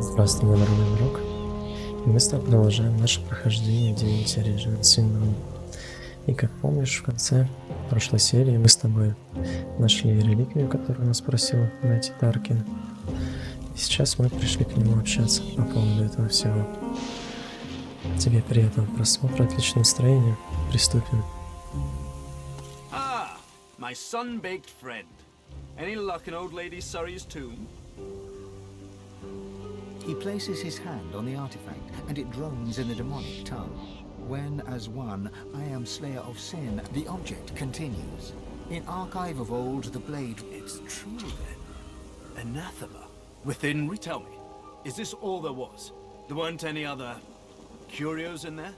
Здравствуй, мой дорогой друг. И мы с тобой продолжаем наше прохождение Divinity оригинального. И как помнишь, в конце прошлой серии мы с тобой нашли реликвию, которую нас просил найти Таркин. И сейчас мы пришли к нему общаться по поводу этого всего. Тебе приятного просмотра, отличного настроения. Приступим. Ah, my sun-baked friend. Any luck in old lady Surrey's tomb? He places his hand on the artifact, and it drones in the demonic tongue. When, as one, I am slayer of sin, the object continues. In archive of old, the blade... It's true then. Anathema. Within reach. Tell me, is this all there was? There weren't any other curios in there?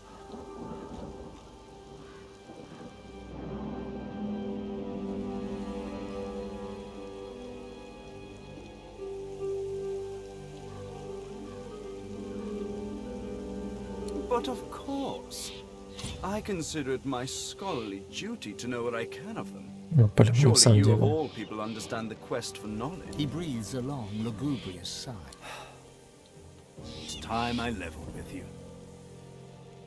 But of course. I consider it my scholarly duty to know what I can of them. Ну, по-любому, в Surely самом you of деле. all people understand the quest for knowledge. He breathes a long, lugubrious sigh. It's time I leveled with you.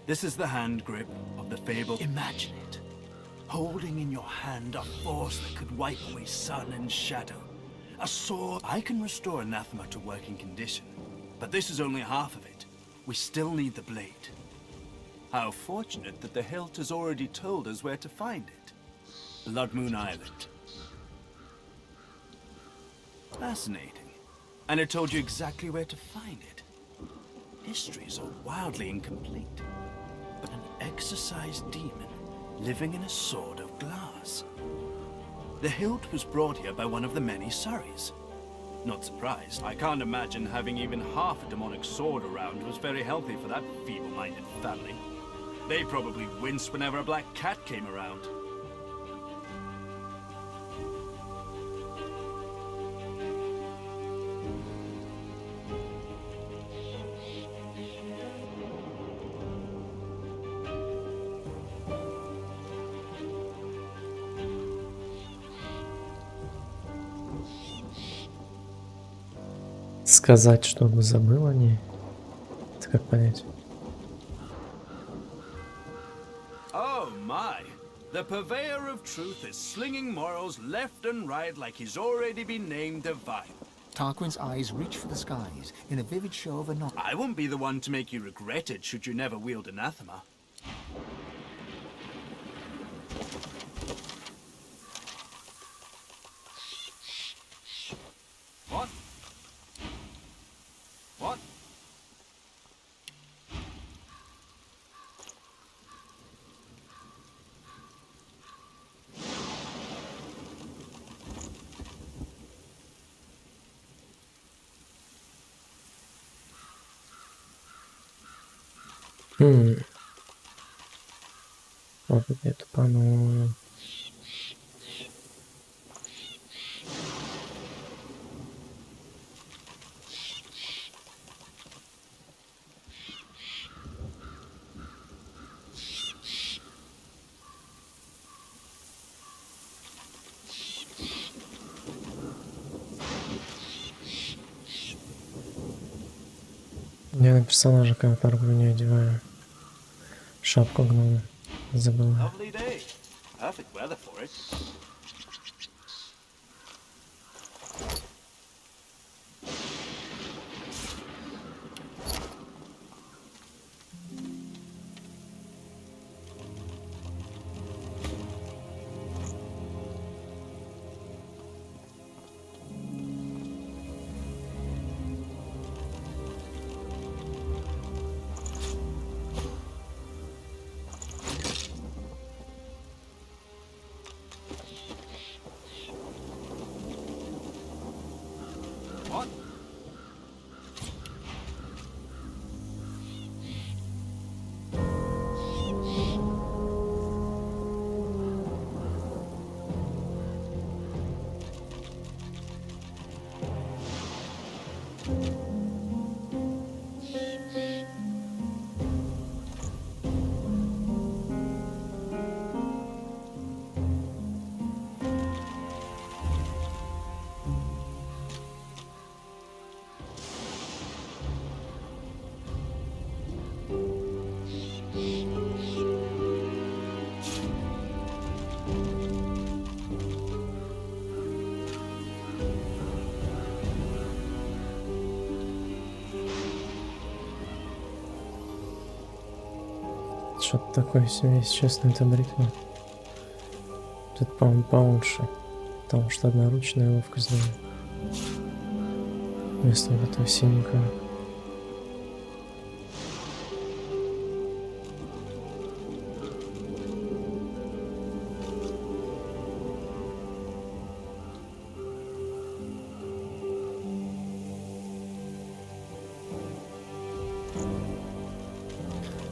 This is the hand grip of the fabled. Imagine it. Holding in your hand a force that could wipe away sun and shadow. A sword. I can restore anathema to working condition. But this is only half of it. We still need the blade. How fortunate that the hilt has already told us where to find it. Blood Moon Island. Fascinating. And it told you exactly where to find it. Histories are wildly incomplete. But an exorcised demon living in a sword of glass. The hilt was brought here by one of the many Surreys. Not surprised. I can't imagine having even half a demonic sword around was very healthy for that feeble-minded family. They probably winced whenever a black cat came around. Сказать, чтобы забыл о ней. Это как понять? Oh my! The purveyor of truth is slinging morals left and right like he's already been named divine. Tarquin's eyes reach for the skies in a vivid show of a I won't be the one to make you regret it should you never wield anathema. What? What? Вот это по-моему. Я на персонажа которого не одеваю. Шапку гнома. Забыл. Lovely day. Perfect weather for it. Что-то такое себе, если честно, это бритва. Тут, по-моему, получше. Потому что одноручная ловкость дает. Вместо вот этого синенького.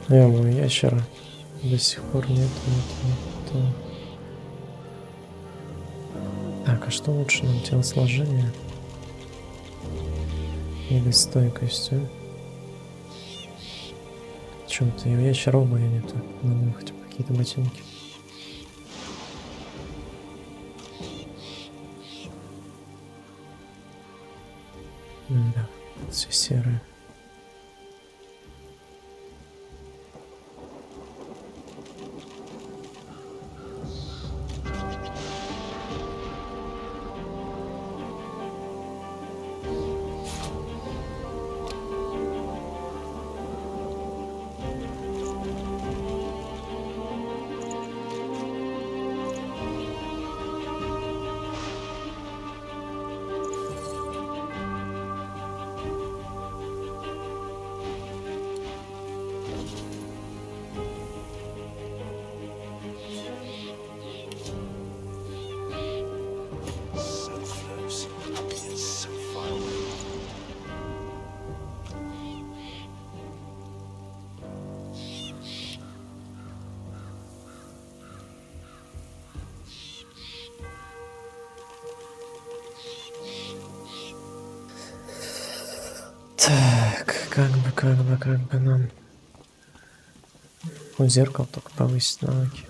Мой ящера до сих пор нет. Так, а что лучше нам, телосложение или стойкость? Чем-то и у ящера обуви нету. Надо хотя бы какие-то ботинки. Да, все серое. Так, как бы нам у зеркала только повысить навыки.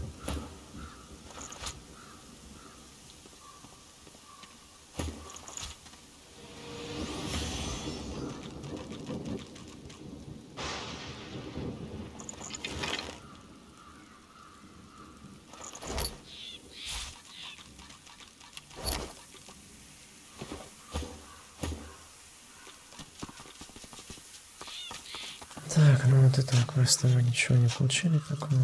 Так, ну вот этого квеста мы ничего не получили такого.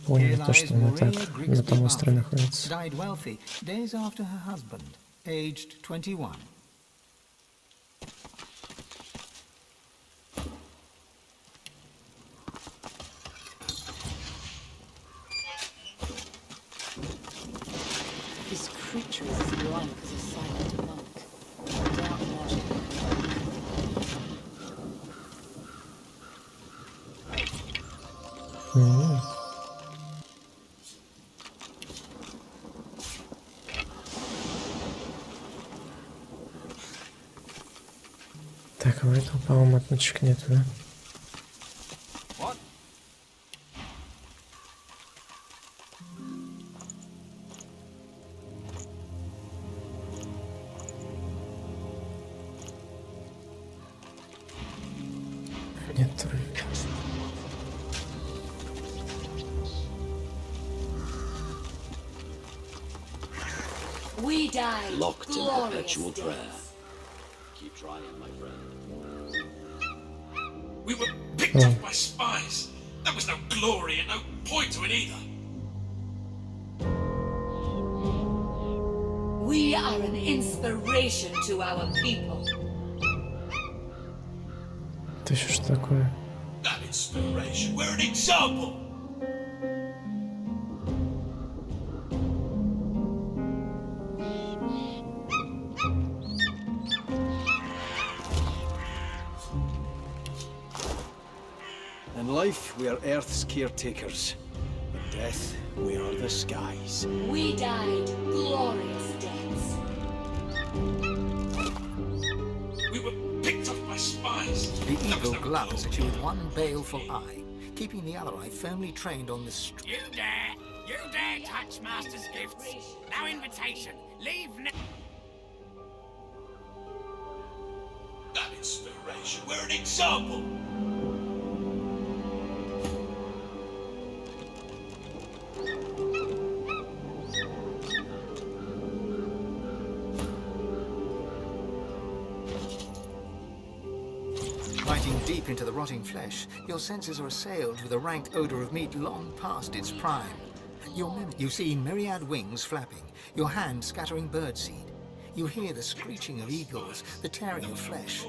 Поняли то, что он и так на том острове находится. Died wealthy days after her husband, aged 21. This creature is as blank as a silent monk. Without logic. Так, а у этого, по-моему, отмычек нет, да? Нет. We died Locked in glorious perpetual days. prayer. Keep trying, my friend. We were picked up by spies. There was no glory and no point to it either. We are an inspiration to our people. Это еще что такое? That inspiration. We're an example. In life, we are Earth's caretakers. In death, we are the skies. We died glorious deaths. We were picked up by spies. The There was evil no glares glory. at you with one baleful eye, keeping the other eye firmly trained on the street. You dare touch Master's gifts. No invitation. Leave now. That inspiration. We're an example. Biting deep into the rotting flesh, your senses are assailed with a rank odor of meat long past its prime. You see myriad wings flapping, your hand scattering birdseed. You hear the screeching of eagles, the tearing of flesh.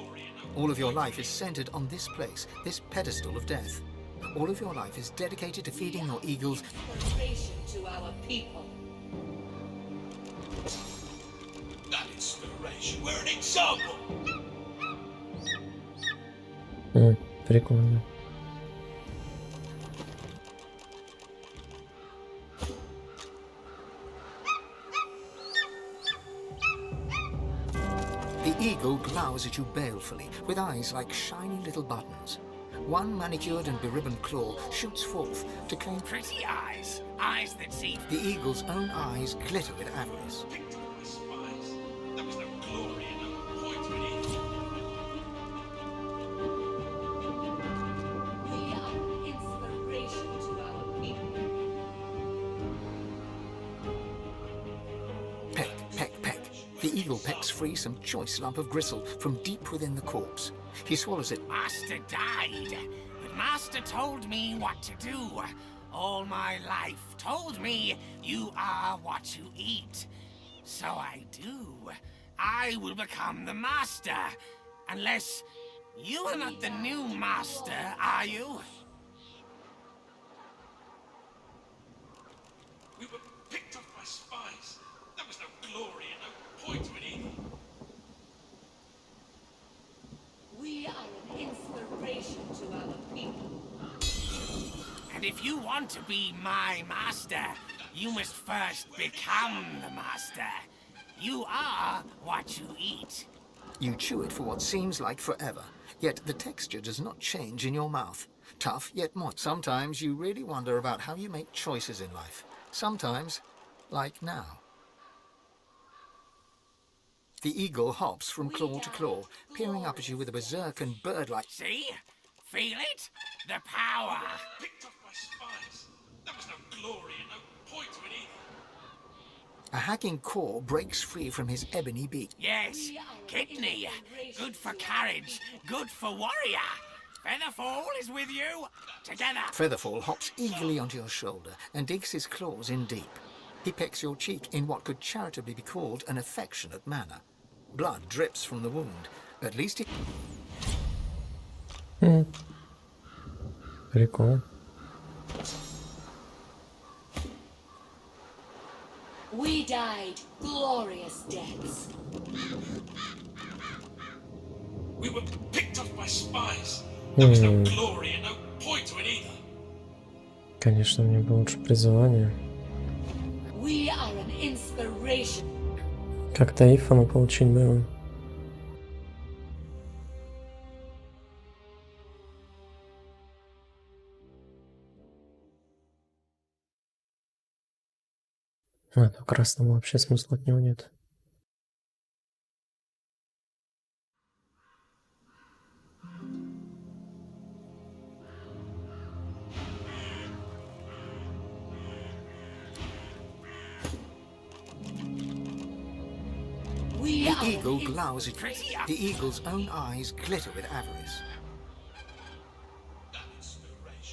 All of your life is centered on this place, this pedestal of death. All of your life is dedicated to feeding your eagles. Inspiration to our people. That inspiration. We're an example. Прикольно. The eagle glowers at you balefully, with eyes like shiny little buttons. One manicured and beribboned claw shoots forth to claim Pretty eyes. Eyes that see. the eagle's own eyes glitter with avarice. Picked up by spies. There was no glory and no point to it either. We are an inspiration to our people. Peck, peck, peck. The eagle pecks free some choice lump of gristle from deep within the corpse. He swallows it. Master died, but Master told me what to do. All my life told me you are what you eat. So I do. I will become the Master. Unless you are not the new Master, are you? We were picked up by spies. There was no glory and no point to it either. We are an inspiration to our people. And if you want to be my master, you must first become the master. You are what you eat. You chew it for what seems like forever, yet the texture does not change in your mouth. Tough, yet moist. Sometimes you really wonder about how you make choices in life. Sometimes, like now. The eagle hops from claw to claw, peering up at you with a berserk and bird-like. See? Feel it? The power. Picked up by spies. There was no glory and no point to it either. A hacking caw breaks free from his ebony beak. Yes, kidney. Good for courage. Good for warrior. Featherfall is with you. Together. Featherfall hops eagerly onto your shoulder and digs his claws in deep. He pecks your cheek in what could charitably be called an affectionate manner. Blood drips from the wound. At least it... Прикол. We died glorious deaths. We were picked up by spies. There was no glory and no point to it either. Конечно, мне бы лучше призывание. We are an inspiration. Как-то Ифана получить было. А то красному вообще смысла от него нет. We The are an eagle glowers at you. Pretty up. The eagle's own eyes glitter with avarice.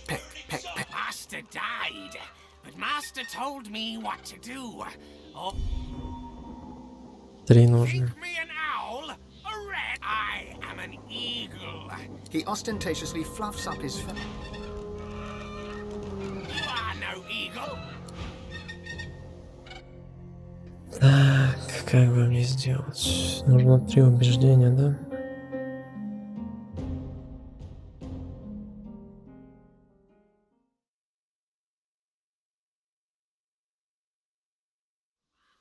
Peck, peck, peck. Master died, but Master told me what to do. Oh, 3 нужно. think me an owl? A red? I am an eagle. He ostentatiously fluffs up his feathers. You are no eagle. Так, как бы мне сделать? Нужно 3 убеждения, да?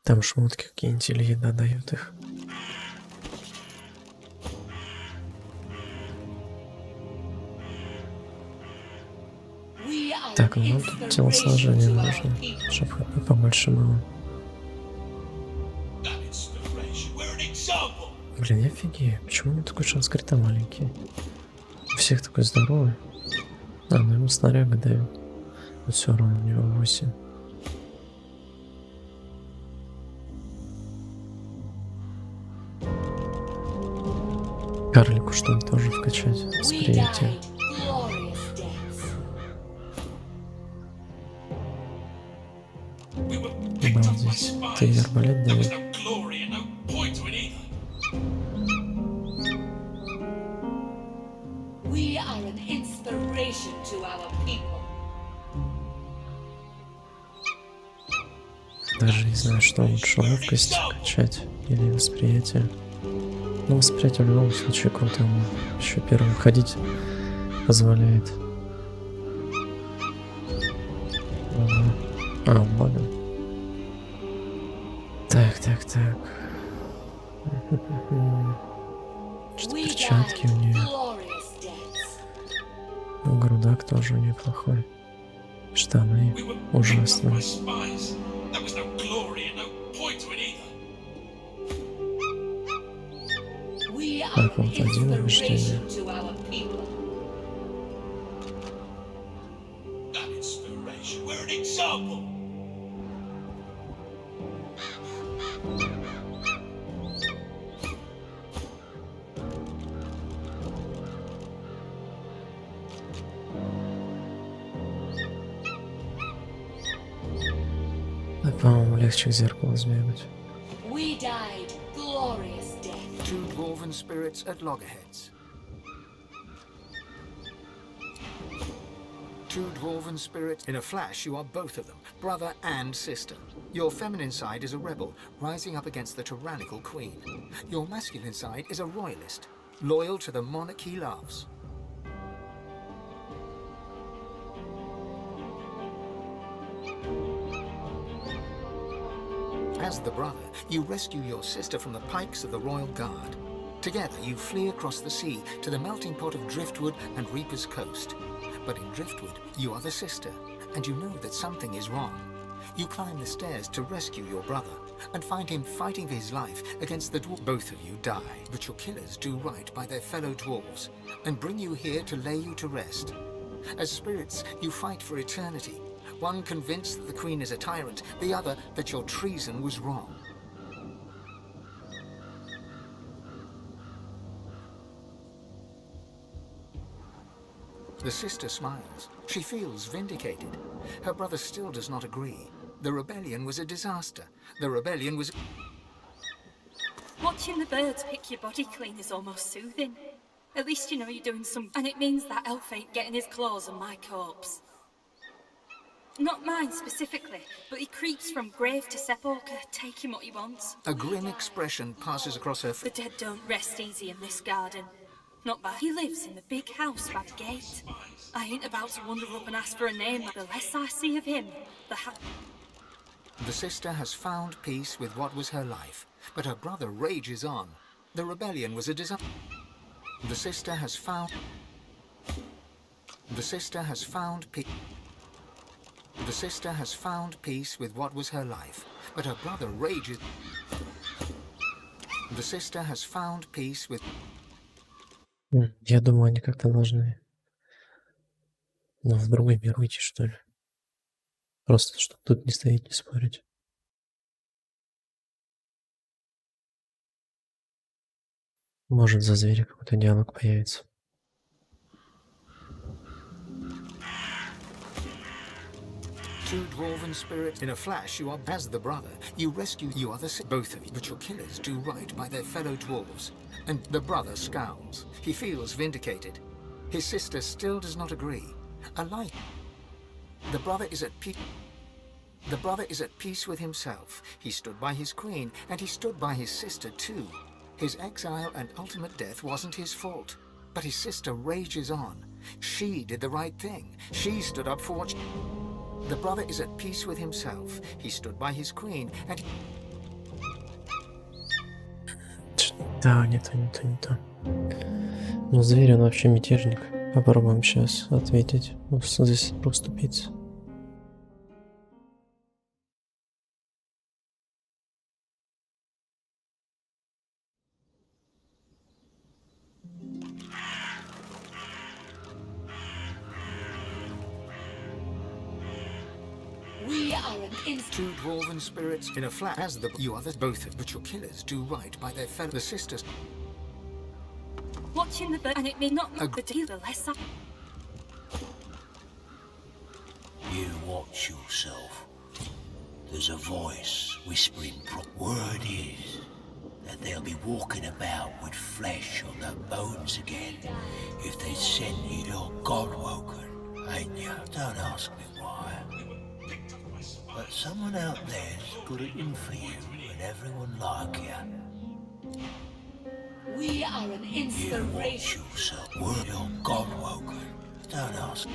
Там шмотки какие-нибудь или еда дают их. We are Так, an ну тут inspiration телосложение to our нужно, people. чтобы хоть побольше было. That inspiration. We're an example. Блин, я офигею. Почему у него такой шанс крита маленький? У всех такой здоровый. А, ну ему снаряга дают. Но все равно у него 8. Карлику что-нибудь тоже вкачать. We Восприятие. died glorious deaths. We were picked up by Обалдеть. Ты spies. арбалет There was дает. no glory and no point to it either. We are an inspiration to our people. Даже не знаю, что лучше, ловкость качать или восприятие. Ну, восприятие в любом случае круто. Ему еще первым ходить позволяет. Ага. А, много. Так. Что-то We перчатки у died нее. glorious deaths. Грудак тоже неплохой. Штаны We were picked up ужасно. by spies. There was no glory and no point to it either. We are Так, an вот один убеждение. inspiration to our people. That inspiration. We're an example. Так, по-моему, легче к зеркалу сбегать. We died glorious deaths. Two dwarven spirits at loggerheads. Two dwarven spirits. In a flash, you are both of them, brother and sister. Your feminine side is a rebel, rising up against the tyrannical queen. Your masculine side is a royalist, loyal to the monarch he loves. As the brother, you rescue your sister from the pikes of the Royal Guard. Together, you flee across the sea to the melting pot of Driftwood and Reaper's Coast. But in Driftwood, you are the sister, and you know that something is wrong. You climb the stairs to rescue your brother, and find him fighting for his life against the dwarf. Both of you die, but your killers do right by their fellow dwarves, and bring you here to lay you to rest. As spirits, you fight for eternity. One convinced that the Queen is a tyrant, the other that your treason was wrong. The sister smiles. She feels vindicated. Her brother still does not agree. The rebellion was a disaster. The rebellion was... Watching the birds pick your body clean is almost soothing. At least you know you're doing some, and it means that elf ain't getting his claws on my corpse. Not mine specifically, but he creeps from grave to sepulchre, taking what he wants. A grim expression passes across her The face. dead don't rest easy in this garden. Not bad. He lives in the big house by the gate. I ain't about to wander up and ask for a name. The less I see of him, the The sister has found peace with what was her life, but her brother rages on. The rebellion was a disaster. The sister has found... The sister has found peace. The sister has found peace with what was her life, but her brother rages... The sister has found peace with... Я думаю, они как-то должны, ну, в другой мир уйти, что ли. Просто, чтобы тут не стоять, не спорить. Может, за зверя какой-то диалог появится. Two dwarven spirits. In a flash, you are as the brother. You rescue. You are the both of you. But your killers do right by their fellow dwarves. And the brother scowls. He feels vindicated. His sister still does not agree. Alike. The brother is at peace. The brother is at peace with himself. He stood by his queen, and he stood by his sister too. His exile and ultimate death wasn't his fault. But his sister rages on. She did the right thing. She stood up for what she... The brother is at peace with himself. He stood by his queen, and he... Да, не то. Ну, зверь, он вообще мятежник. Попробуем сейчас ответить. Ну, здесь поступиться. We are an Two dwarven spirits in a flat. As the... You are the both of... But your killers do right by their fellow... The sisters... Watching the bird, and it may not look the deal the less I... You watch yourself. There's a voice whispering word is that they'll be walking about with flesh on their bones again if they send you to God-woken, ain't you? Don't ask me why. But someone out there's got it in for you and everyone like you. We are an You watch inspiration. yourself. You're God-woken. Don't ask.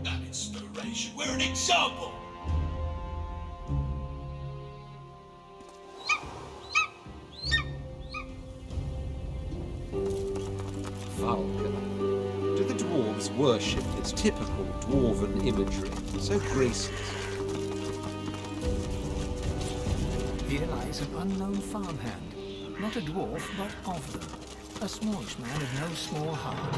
Not inspiration. We're an example. Vulgar. Do the dwarves worship its typical dwarven imagery, so graceless? Here lies an unknown farmhand. Not a dwarf, but of them. A smallish man of no small heart.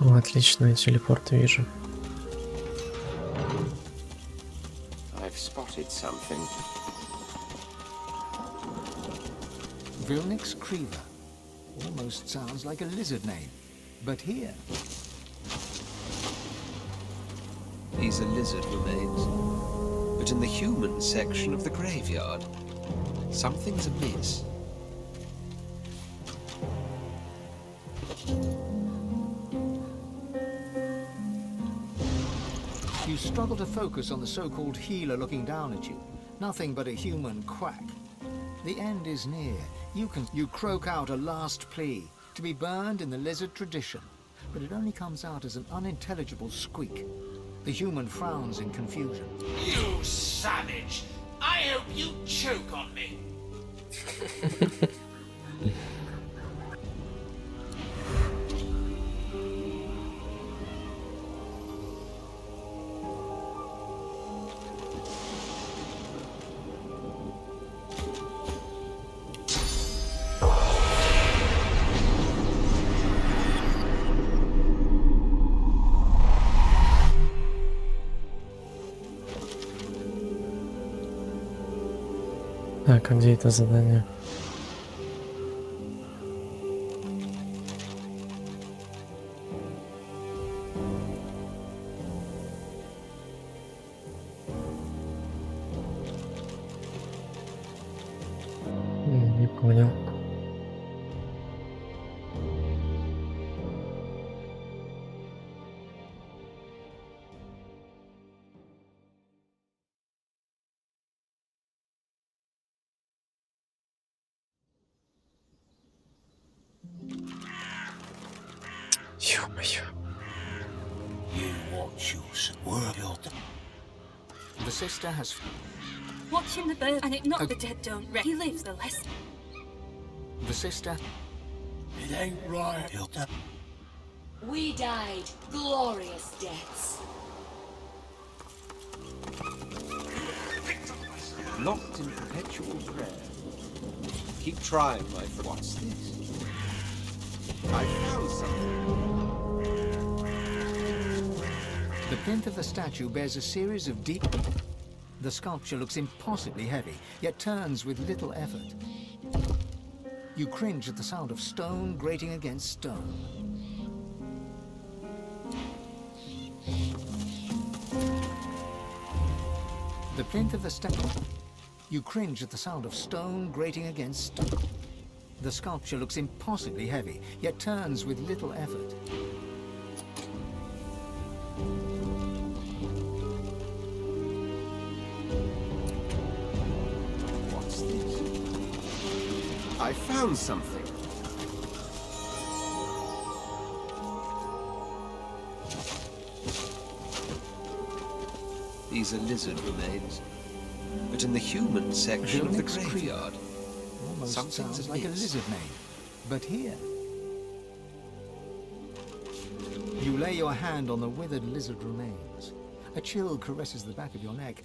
О, отлично, я телепорт вижу. I've spotted something. Vilnix Creever. Almost sounds like a lizard name. But here, These are lizard remains, but in the human section of the graveyard. Something's amiss. you struggle to focus on the so-called healer looking down at you. Nothing but a human quack. The end is near. You croak out a last plea, to be burned in the lizard tradition. But it only comes out as an unintelligible squeak. The human frowns in confusion. You savage! I hope you choke on me. Так, а где это задание? Не понял. Ё-моё. You watch your world. The sister has... Watching the bird, and it not the dead don't rest. He lives the less. The sister... It ain't right. We died glorious deaths. Locked in perpetual prayer. Keep trying, my friend. What's this? I found something. The plinth of the statue bears a series of deep... The sculpture looks impossibly heavy, yet turns with little effort. You cringe at the sound of stone grating against stone. The plinth of the statue... You cringe at the sound of stone grating against stone. The sculpture looks impossibly heavy, yet turns with little effort. What's this? I found something. These are lizard remains, but in the human section of the Vilnix graveyard. Almost Something's sounds like a amiss. lizard name. But here... You lay your hand on the withered lizard remains. A chill caresses the back of your neck.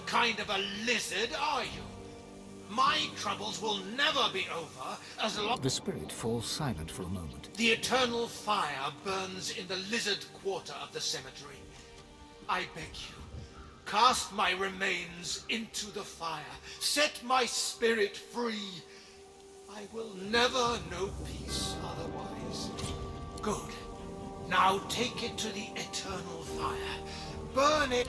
kind of a lizard, are you? My troubles will never be over as long... The spirit falls silent for a moment. The eternal fire burns in the lizard quarter of the cemetery. I beg you, cast my remains into the fire. Set my spirit free. I will never know peace otherwise. Good. Now take it to the eternal fire. Burn it.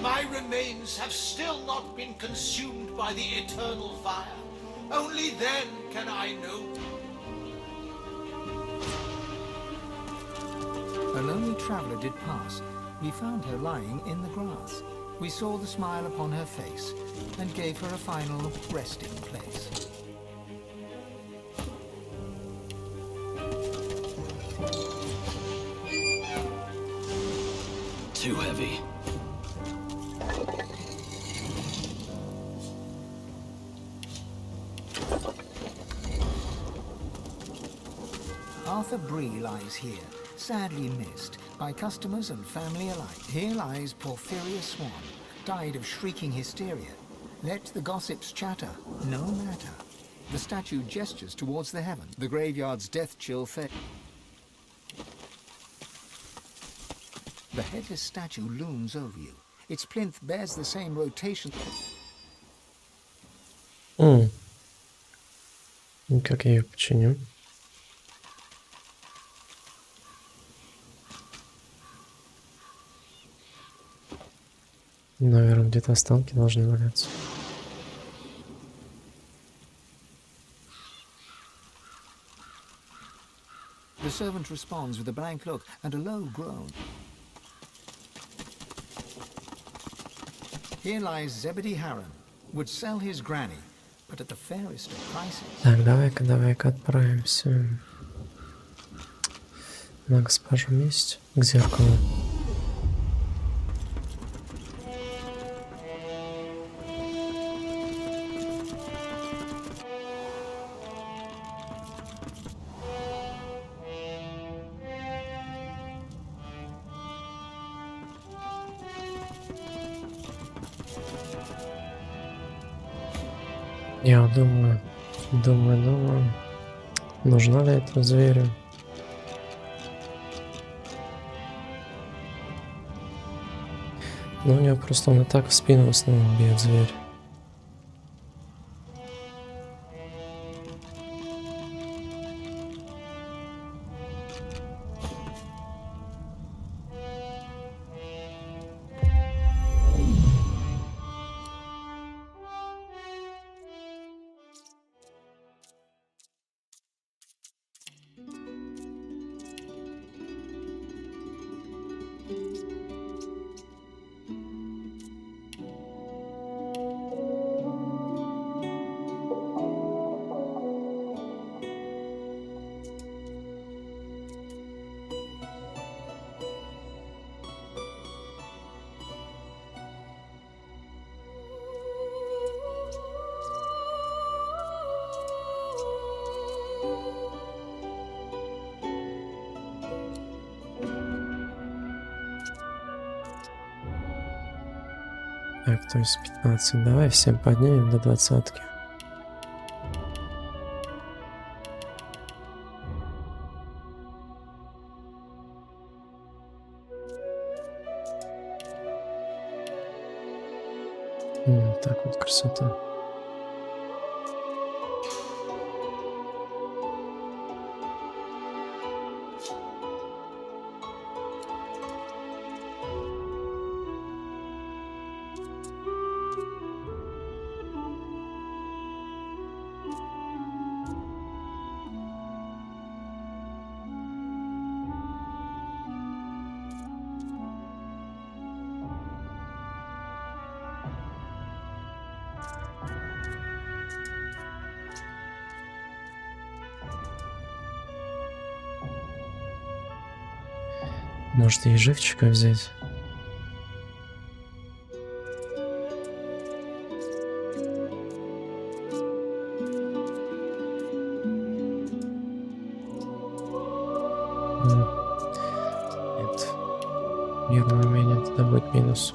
My remains have still not been consumed by the eternal fire. Only then can I know. A lonely traveler did pass. We found her lying in the grass. We saw the smile upon her face and gave her a final resting place. Too heavy. Arthur Bree lies here, sadly missed by customers and family alike. Here lies Porphyria Swan, died of shrieking hysteria. Let the gossips chatter, no matter. The statue gestures towards the heaven, the graveyard's death chill fade. The headless statue looms over you. Its plinth bears the same rotation. Как я ее починю? Наверное, где-то останки должны валяться. The servant responds with a blank look and a low groan. Here lies Zebedee Harron. Would sell his granny, but at the fairest of prices. Так, давай-ка отправимся на госпожу месть к зеркалу. Я думаю, нужна ли это зверю? Ну, у него просто он и так в спину в основном бьет зверь. Так, то есть 15. Давай всем поднимем до 20-ки. Так вот красота. Может, ей живчика взять? Нет. Мирное умение, это будет минус.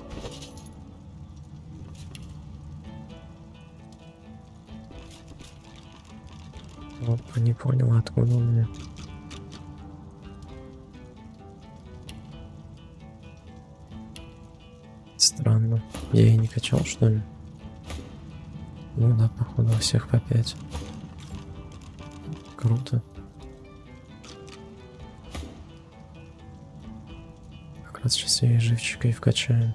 Опа, не понял, откуда он мне. Странно. Я и не качал, что ли? Ну да, походу, у всех по 5. Круто. Как раз сейчас я и живчика и вкачаю.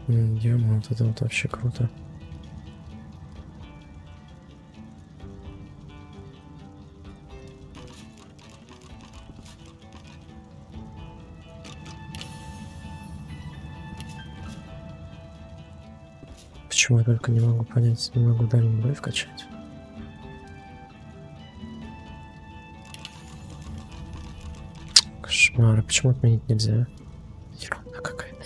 Ё-моё, вот это вот вообще круто. Почему я только не могу понять, не могу дальний бой вкачать? Кошмар, почему отменить нельзя? Ерунда какая-то.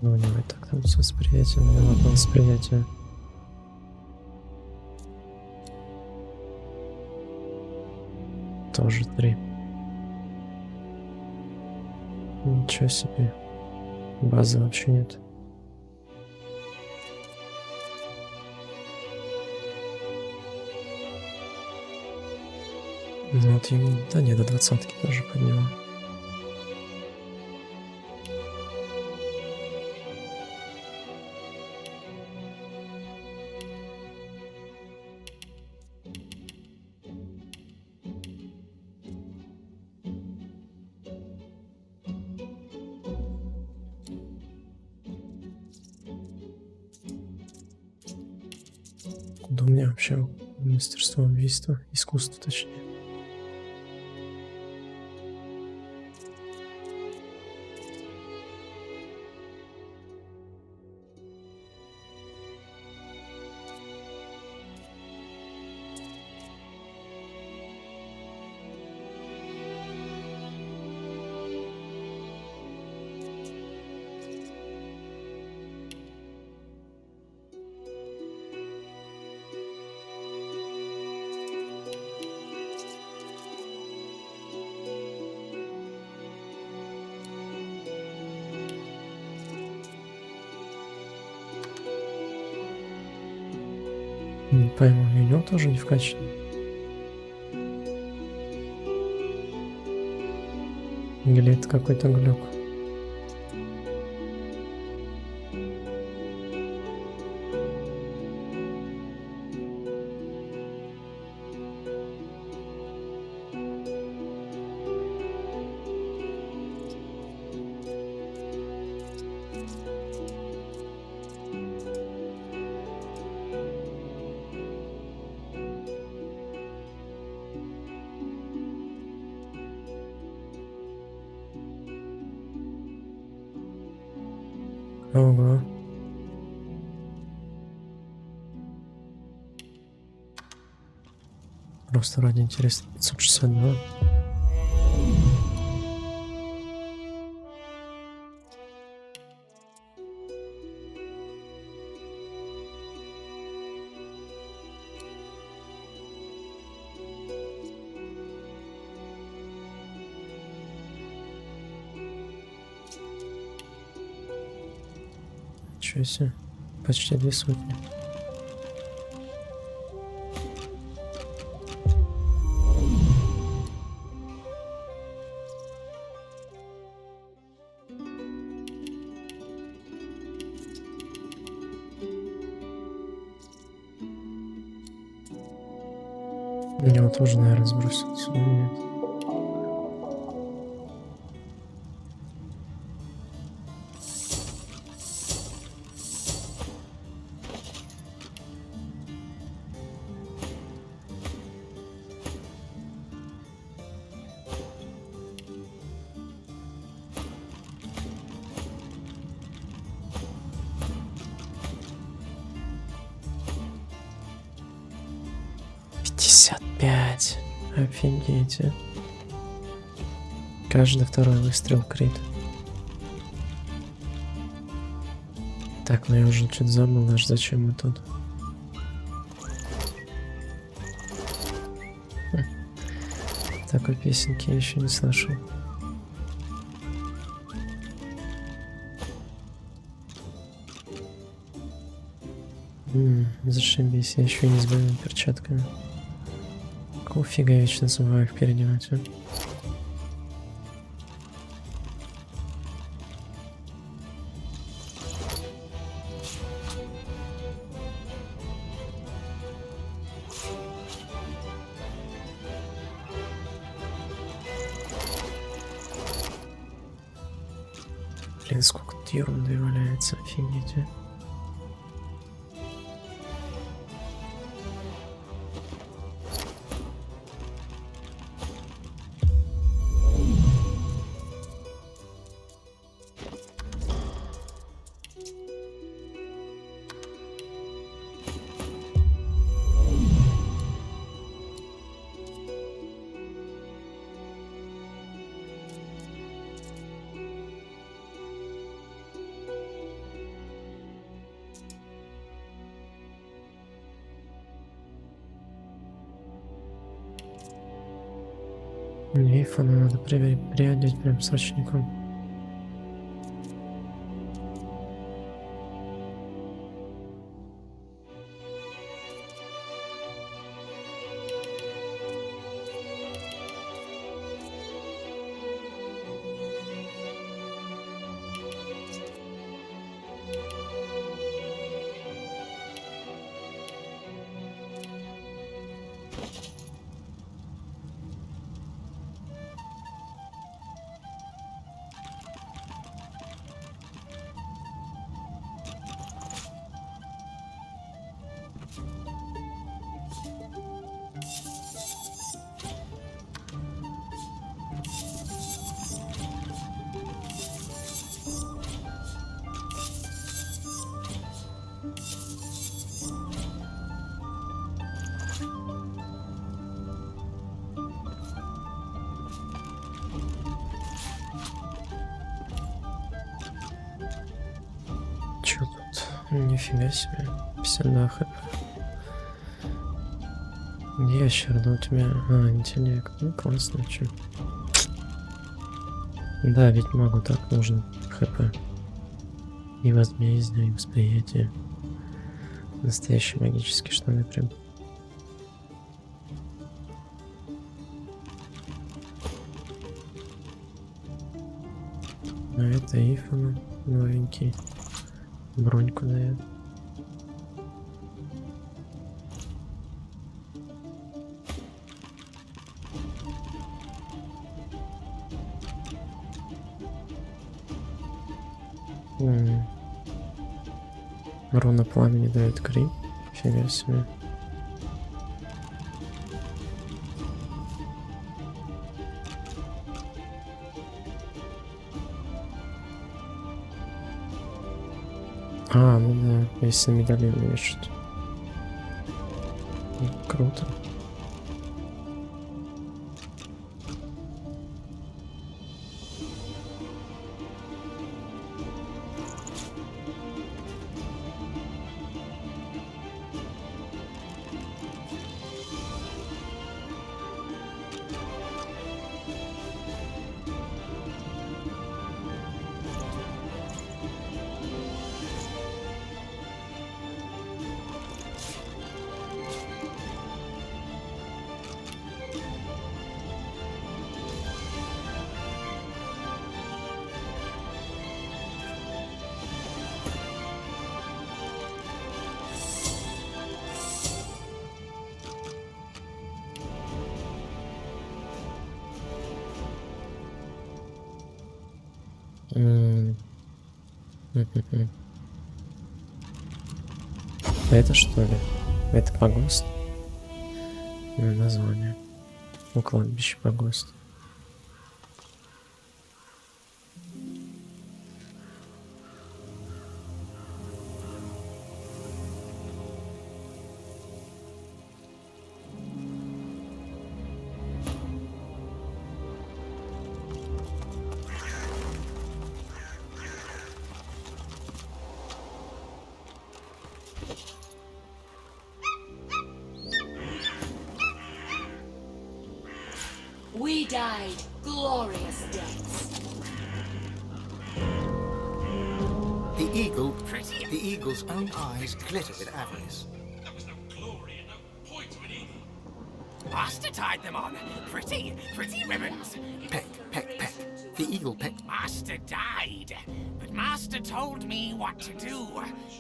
Ну, у него и так там с восприятием, у него одно восприятие. Тоже 3. Ничего себе. Базы вообще нет. Ну вот ему, да не, до 20-ки тоже подняла. Куда у меня вообще мастерство убийства, искусство точнее. Не пойму, у него тоже не вкачано. Или это какой-то глюк? Ого. Просто ради интереса 562. Ничего себе. Почти 2 сотни. У него тоже, наверное, сбросился. Нет. 55. Офигеть. Каждый второй выстрел крит. Так, ну я уже что-то забыл даже, зачем мы тут. Такой песенки я еще не слышал. Зашибись, я еще и не с боевыми перчатками. Какого фига я вечно забываю их переодевать, а? Блин, сколько тут ерунды валяется, офигеть, а? Мифа надо приодеть прям срочником. Чё тут? Нифига себе. 52 хп. Ящер, да у тебя... интеллект. Ну, классно, чё. Да, ведь могу, так нужно хп. И возмездие, и восприятие. Настоящие магические штаны прям. А это Ифана новенький. Броньку дает. Руна пламени дает крит. Фига себе. Ну да, если медальон вешают. Круто. Это что ли? Это погост? Название. У кладбища погост. We died glorious deaths. The eagle's own eyes glitter with avarice. There was no glory and no point to it either. Master tied them on. Pretty ribbons. Peck, peck, peck. The eagle pecked. Master died, but Master told me what to do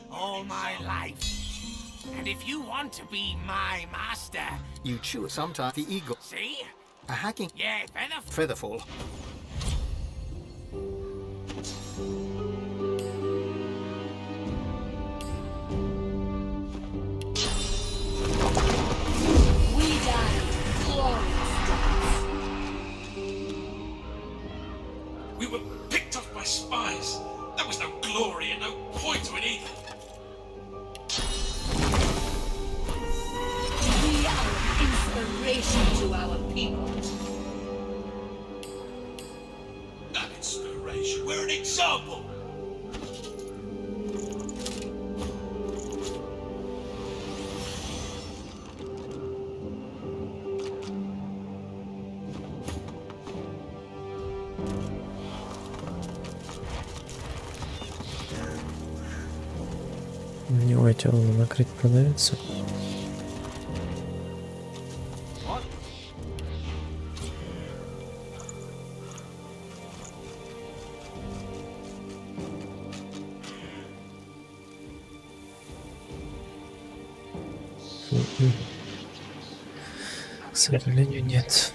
all my life. And if you want to be my master... You chew it sometime. The eagle. See? A hacking. Yeah, Featherfall. We died glorious deaths. We were picked off by spies. There was no glory and no point to it either. We are an inspiration to our people. Not inspiration. We're an example. У него эти накрыть продается. К сожалению, нет.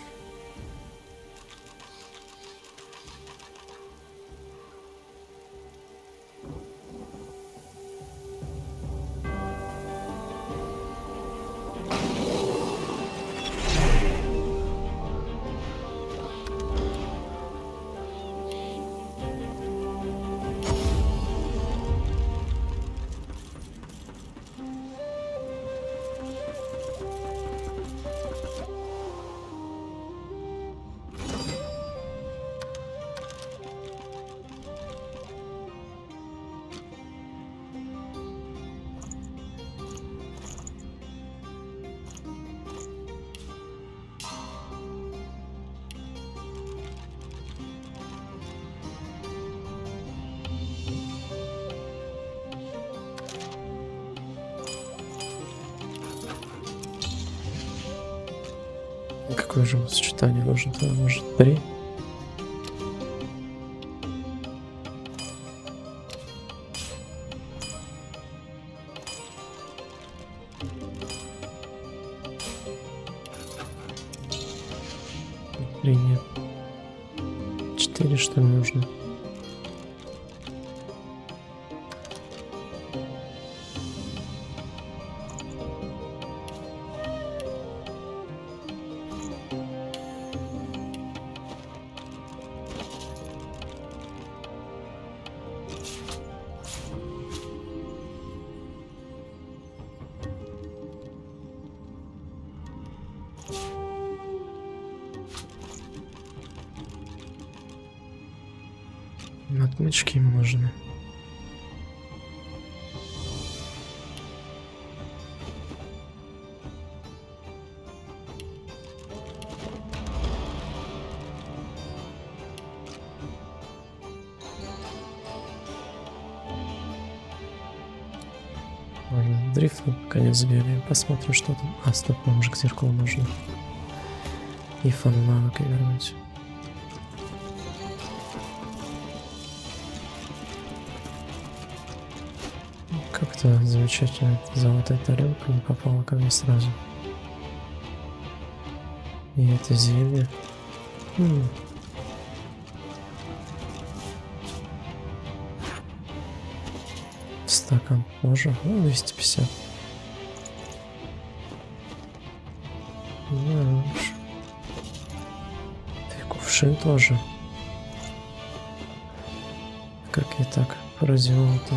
Какое же сочетание нужно? Может, 3? Три нет. 4 что ли нужно? Отмычки можно. Ладно, дрифт наконец сбегаем, посмотрим, что там. А, стоп, нам же к зеркалу нужно. И фан-навык вернуть. Как-то замечательно золотая тарелка не попала ко мне сразу. И это зелье. Стакан тоже. 250. И кувшин тоже. Как я так поразил-то.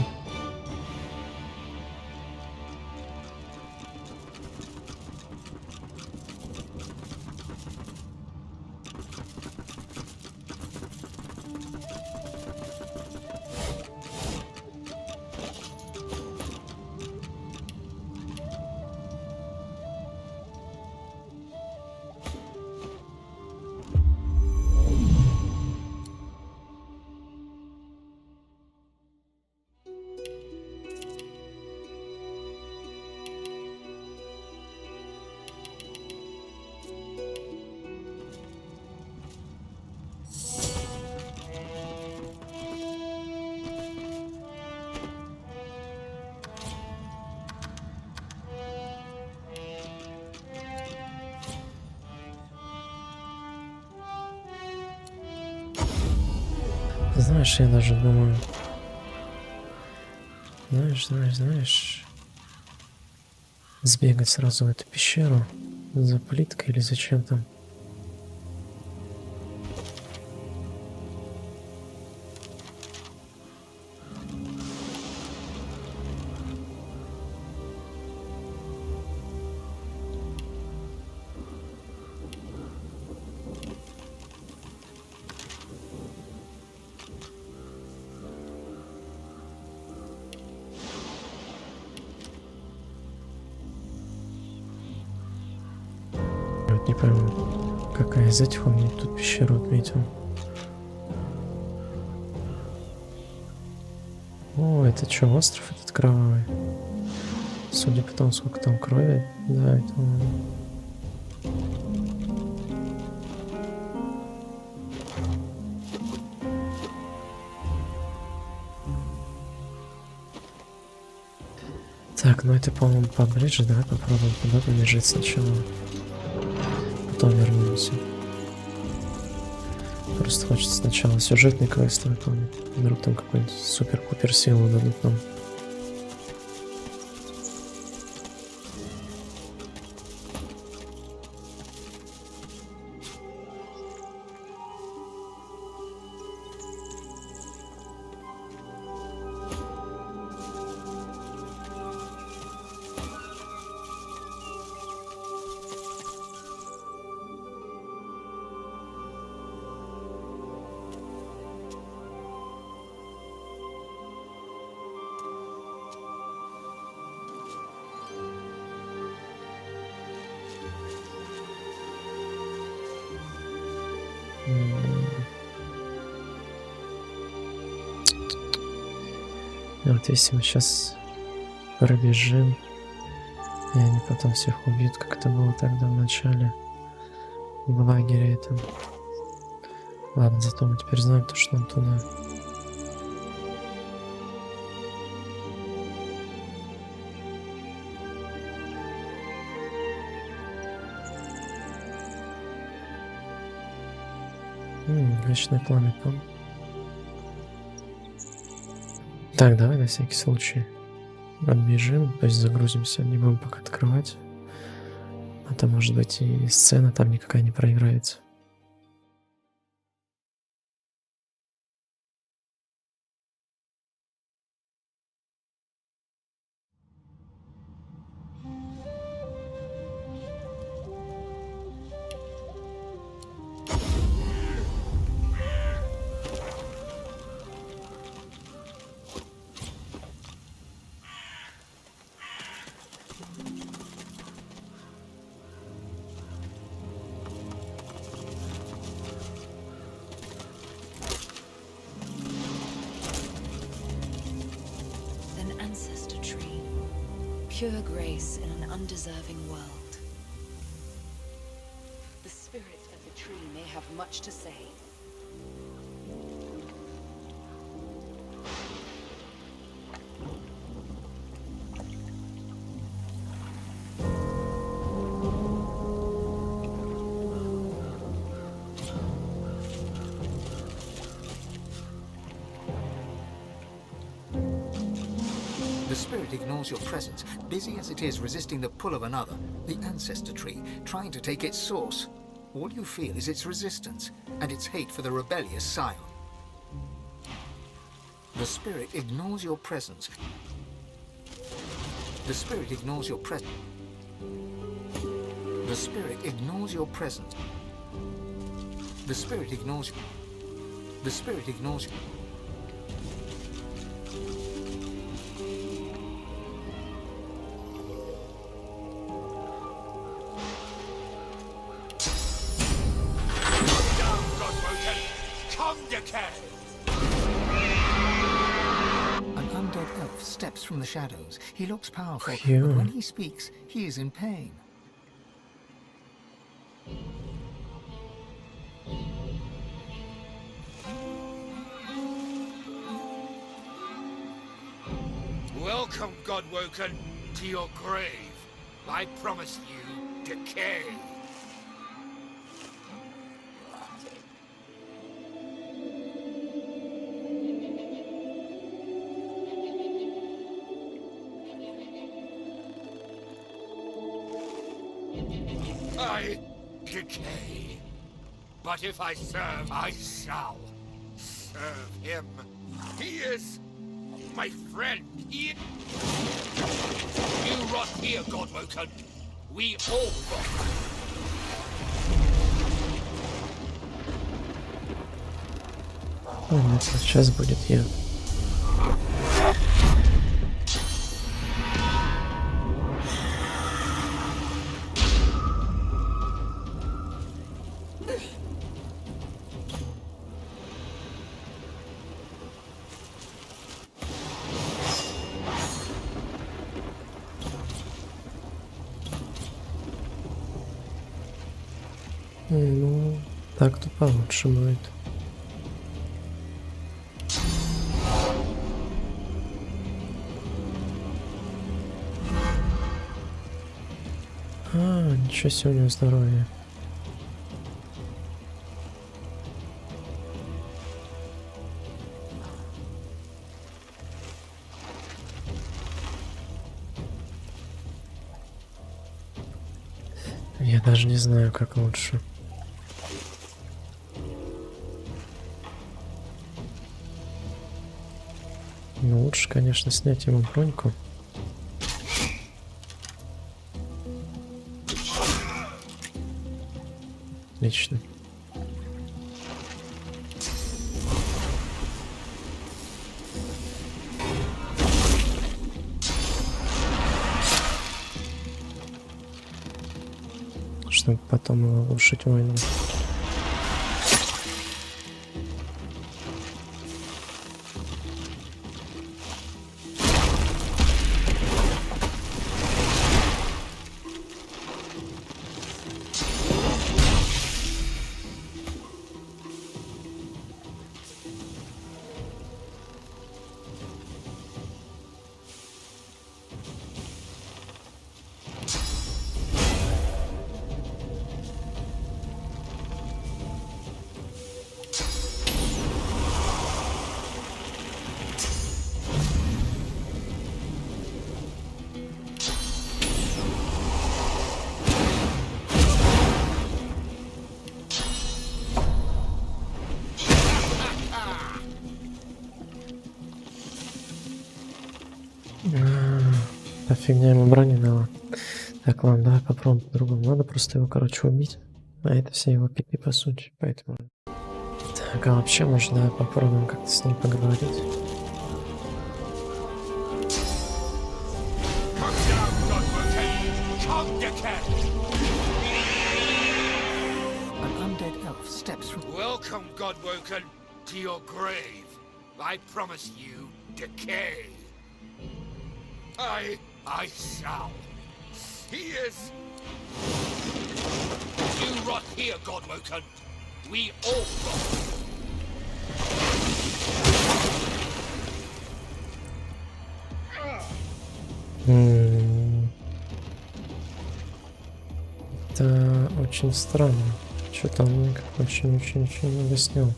Знаешь, я даже думаю... Знаешь... Сбегать сразу в эту пещеру за плиткой или зачем там. Не пойму, какая из этих он мне тут пещеру отметил. О, это что, остров этот кровавый? Судя по тому, сколько там крови, да, это он. Так, ну это, по-моему, поближе. Давай попробуем туда побежать сначала. Потом вернемся. Просто хочется сначала сюжетный квест выполнить. Вдруг там какой-нибудь супер-пупер силу дадут нам. Вот если мы сейчас пробежим, и они потом всех убьют, как это было тогда в начале, в лагере этом. Ладно, зато мы теперь знаем то, что нам туда. Вечное пламя там. Так, давай на всякий случай отбежим, то есть загрузимся, не будем пока открывать. А то, может быть, и сцена там никакая не проиграется. Pure grace in an undeserving world. The spirit of the tree may have much to say. The spirit ignores your presence, busy as it is resisting the pull of another, the ancestor tree, trying to take its source. All you feel is its resistance, and its hate for the rebellious scion. The spirit ignores your presence. The spirit ignores your presence. The spirit ignores your presence. The spirit ignores you. The spirit ignores you. Steps from the shadows. He looks powerful, but when he speaks, he is in pain. Welcome, Godwoken, to your grave. I promised you decay. But if I serve, I shall serve him. He is my friend. You rot here, Godwoken. We all rot. Понятно, сейчас будет я. Ну, так-то получше будет. Ничего себе у него здоровье. Я даже не знаю, как лучше. Ну, лучше, конечно, снять ему броньку. Отлично. Чтобы потом его улучшить воином. Фигня ему брони дала. Так, ладно, давай попробуем по-другому. Надо просто его, короче, убить. А это все его пипи, по сути. Поэтому... Так, а вообще, может, давай попробуем как-то с ним поговорить. An undead elf steps from... Welcome, Godwoken, to your grave. I promise you decay. I shall. He is... You rot here, Godwoken. We all rot. Это очень странно. Что-то он мне как очень-очень-очень много снял.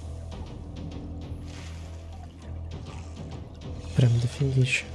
Прям дофигища.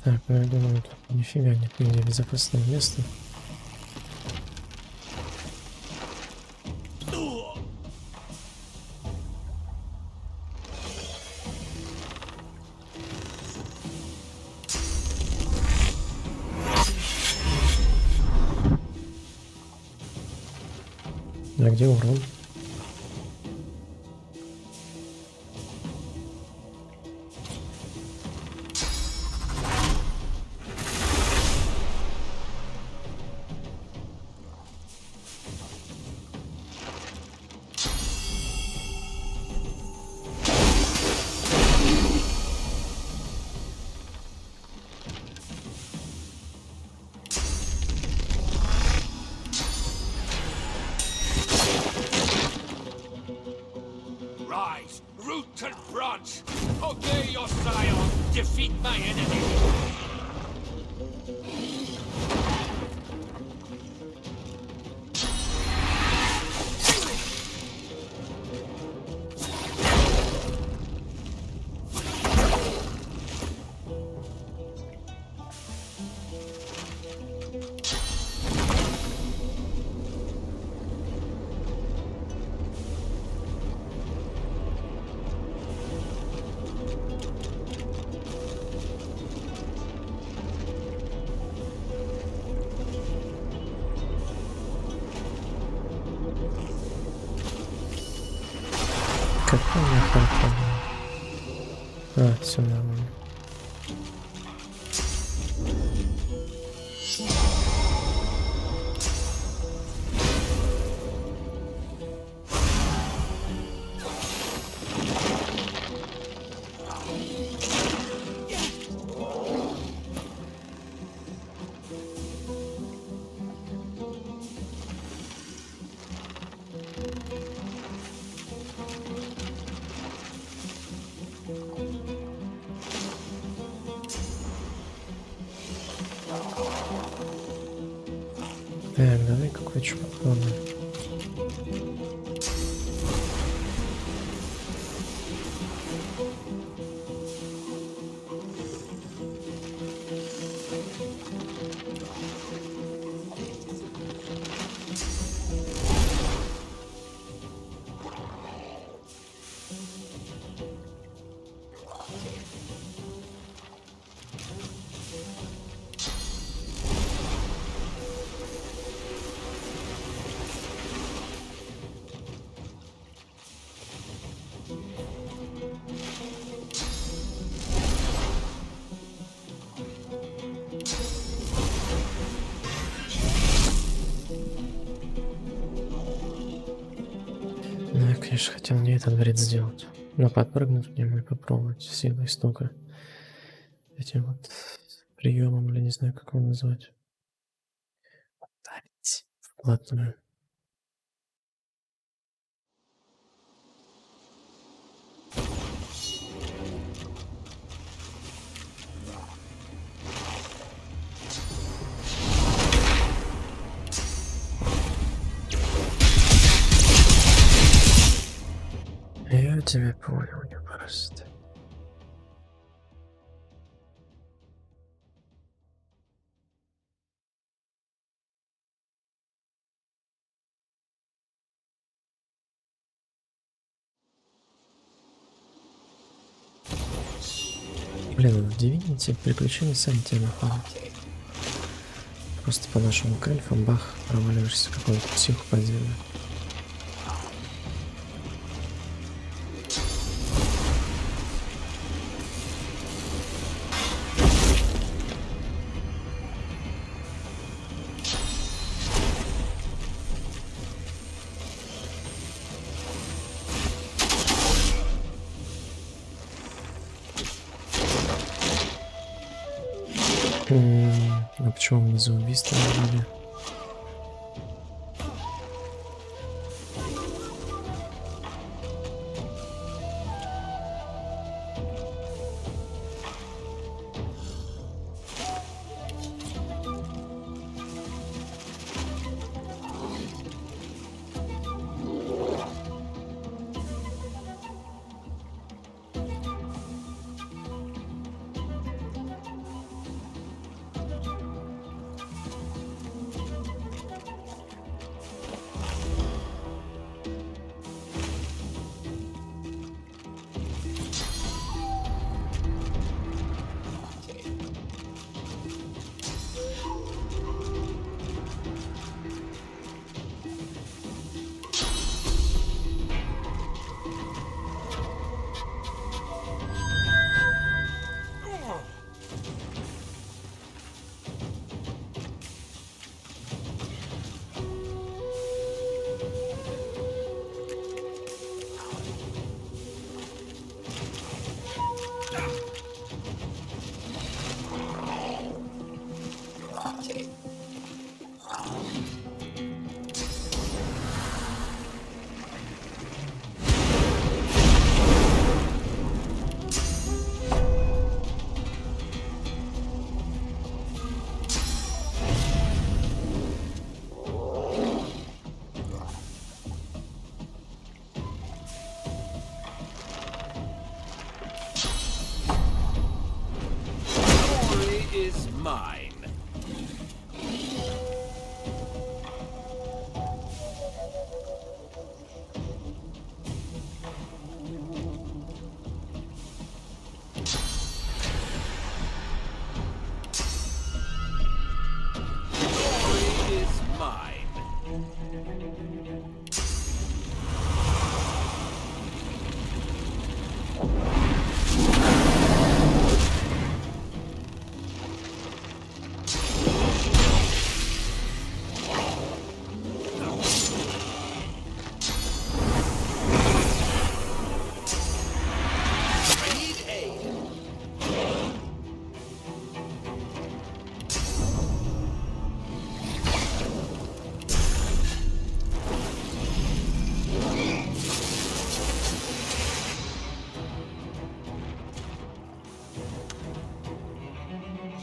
Так, ну я думаю, тут нифига нет нигде безопасного места. А где урон? Rise, root and branch! Obey your sire! Defeat my enemy! Какой нахуй проблема? А, все нормально. Так, давай какой-то попробуем. Ну, я, конечно, хотел не этот бред сделать, но подпрыгнуть к нему и попробовать силой стука этим вот приемом, или не знаю, как его назвать. Ударить вплотную. Я тебя понял, не просто. Блин, в Divinity приключения сами тебя находят. Просто по нашему кальфам бах, проваливаешься в какую-то психу подземную. А почему мы за убийство были? is mine.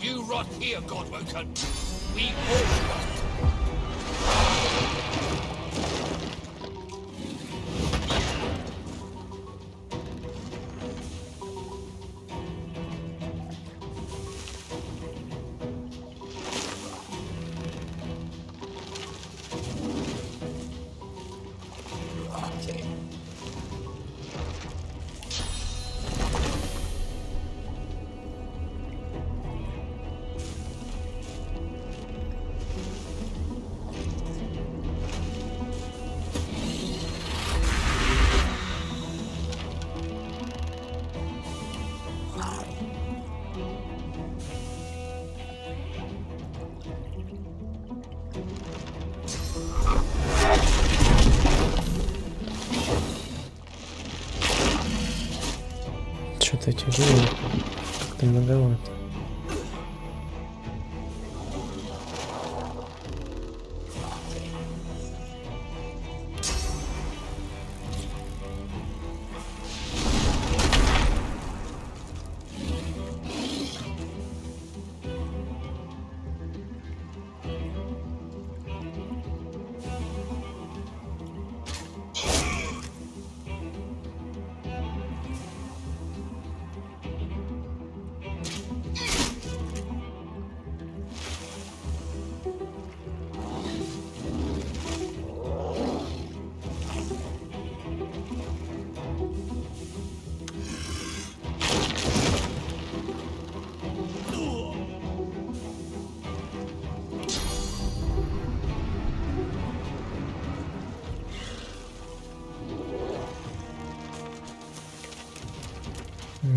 You rot here, Godwoken. We all rot. Что-то эти герои как-то многовато.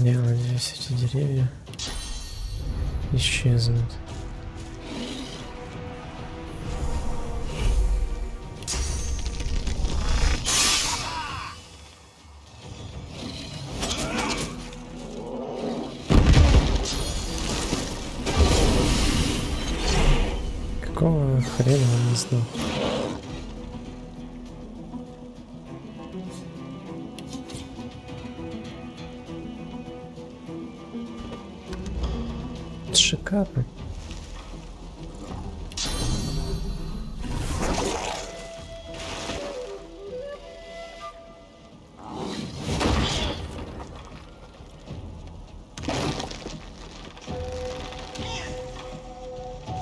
Я надеюсь, эти деревья исчезнут. Какого хрена он не сдох? Шикарно.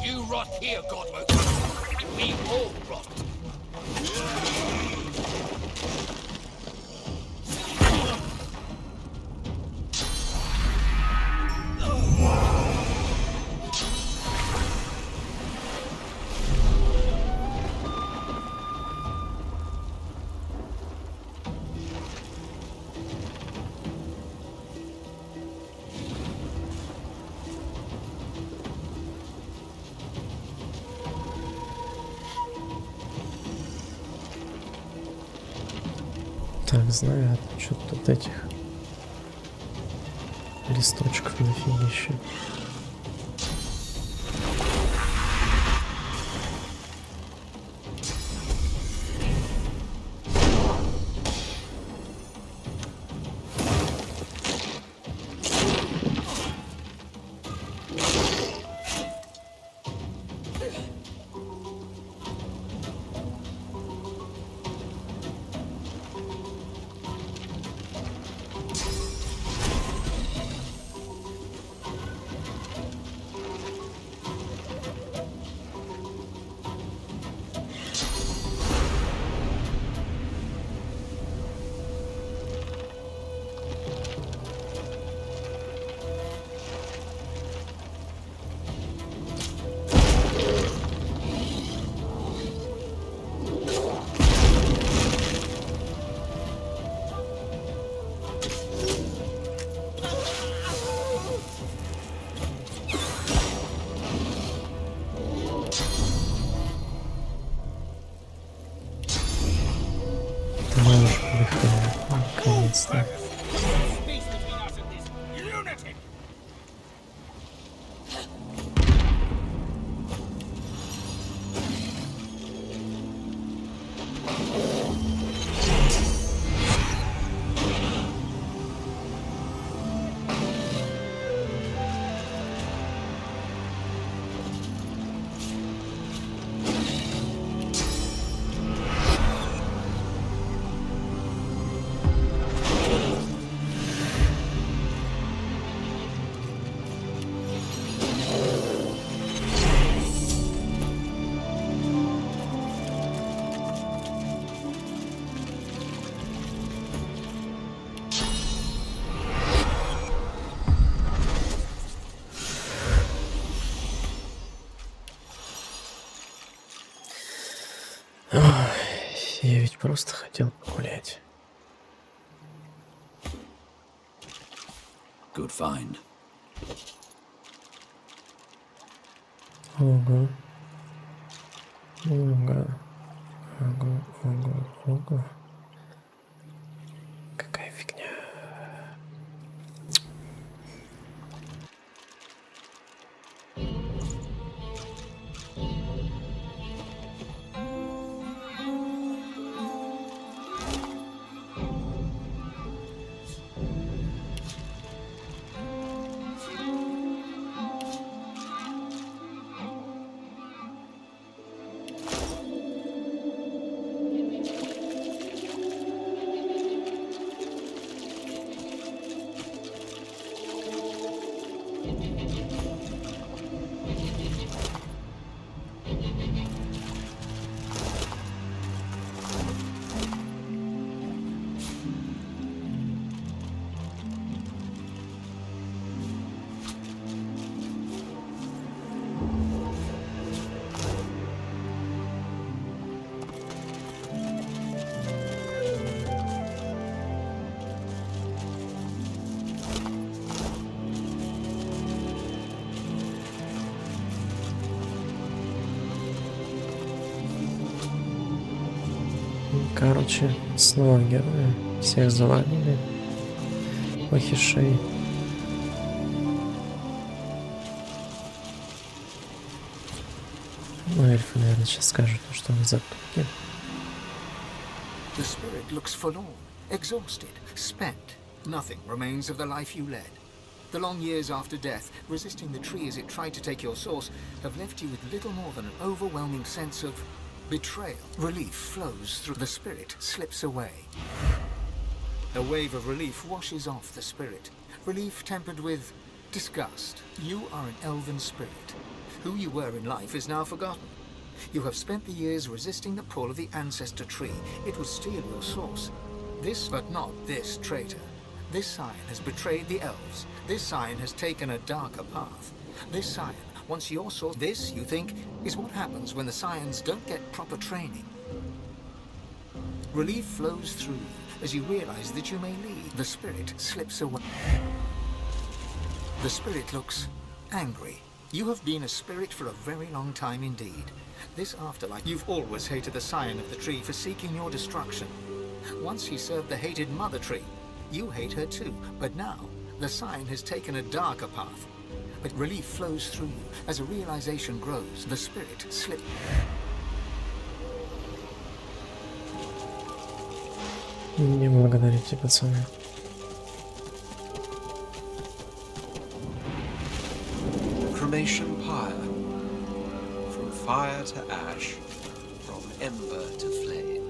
You rot here, Godwoken. We all rot. Так, знаю, что-то тут этих листочков дофигища. Наконец-то. Peace between us and this lunatic! Я ведь просто хотел погулять. Good find. Ого. Ого. Ого. Ого. Ого. Какая фигня. Короче, снова герои. Всех завалили. Плохишей. Ну, эльфы, наверное, сейчас скажут, что они затупки. The spirit looks forlorn, exhausted, spent. Nothing remains of the life you led. The long years after death, resisting the tree as it tried to take your source, have left you with little more than an overwhelming sense of betrayal. Relief flows through the spirit, slips away. A wave of relief washes off the spirit. Relief tempered with disgust. You are an elven spirit. Who you were in life is now forgotten. You have spent the years resisting the pull of the ancestor tree. It would steal your source. This, but not this traitor. This scion has betrayed the elves. This scion has taken a darker path. This scion wants your source. This, you think, is what happens when the scions don't get proper training. Relief flows through you as you realize that you may leave. The spirit slips away. The spirit looks angry. You have been a spirit for a very long time indeed. This afterlife, you've always hated the scion of the tree for seeking your destruction. Once he served the hated mother tree. You hate her too, but now the scion has taken a darker path. But relief flows through you as a realization grows. The spirit slips. Не благодарите, пацаны. Cremation pyre. From fire to ash, from ember to flame.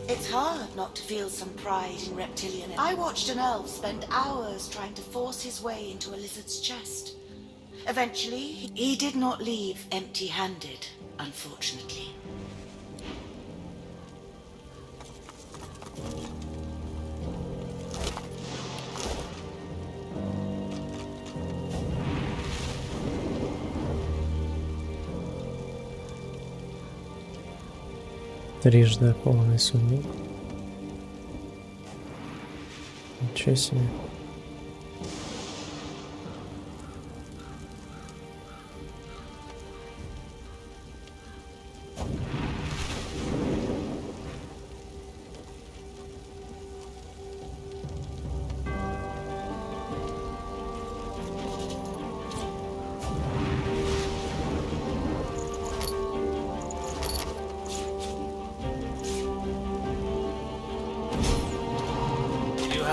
It's hard not to feel some pride in reptilian. I watched an elf spend hours trying to force his way into a lizard's chest. Eventually, he did not leave empty-handed, unfortunately. Трижды полный сундук. Ничего себе.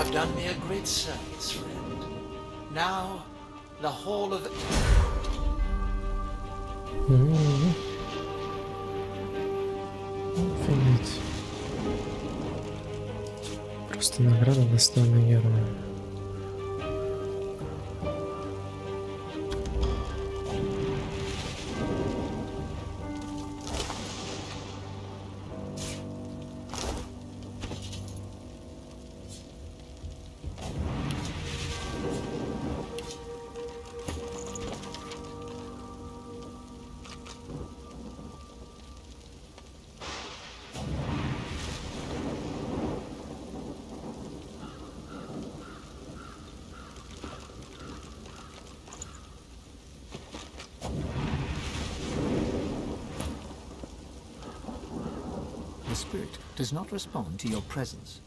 have done me a great service, friend. Now, the Hall of... Офигеть. Просто награда достойная героя. The spirit does not respond to your presence.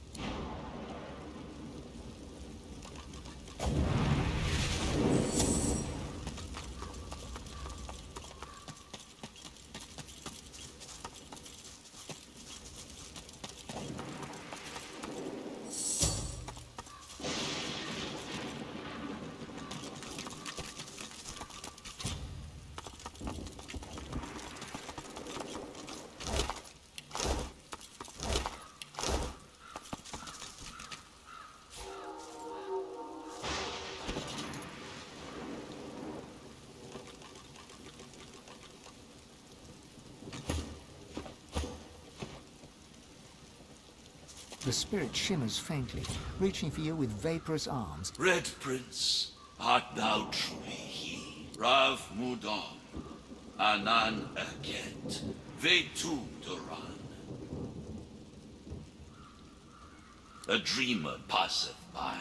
The spirit shimmers faintly, reaching for you with vaporous arms. Red Prince, art thou truly he? Rav Mudon, Anan Aket, Vetu Duran. A dreamer passeth by.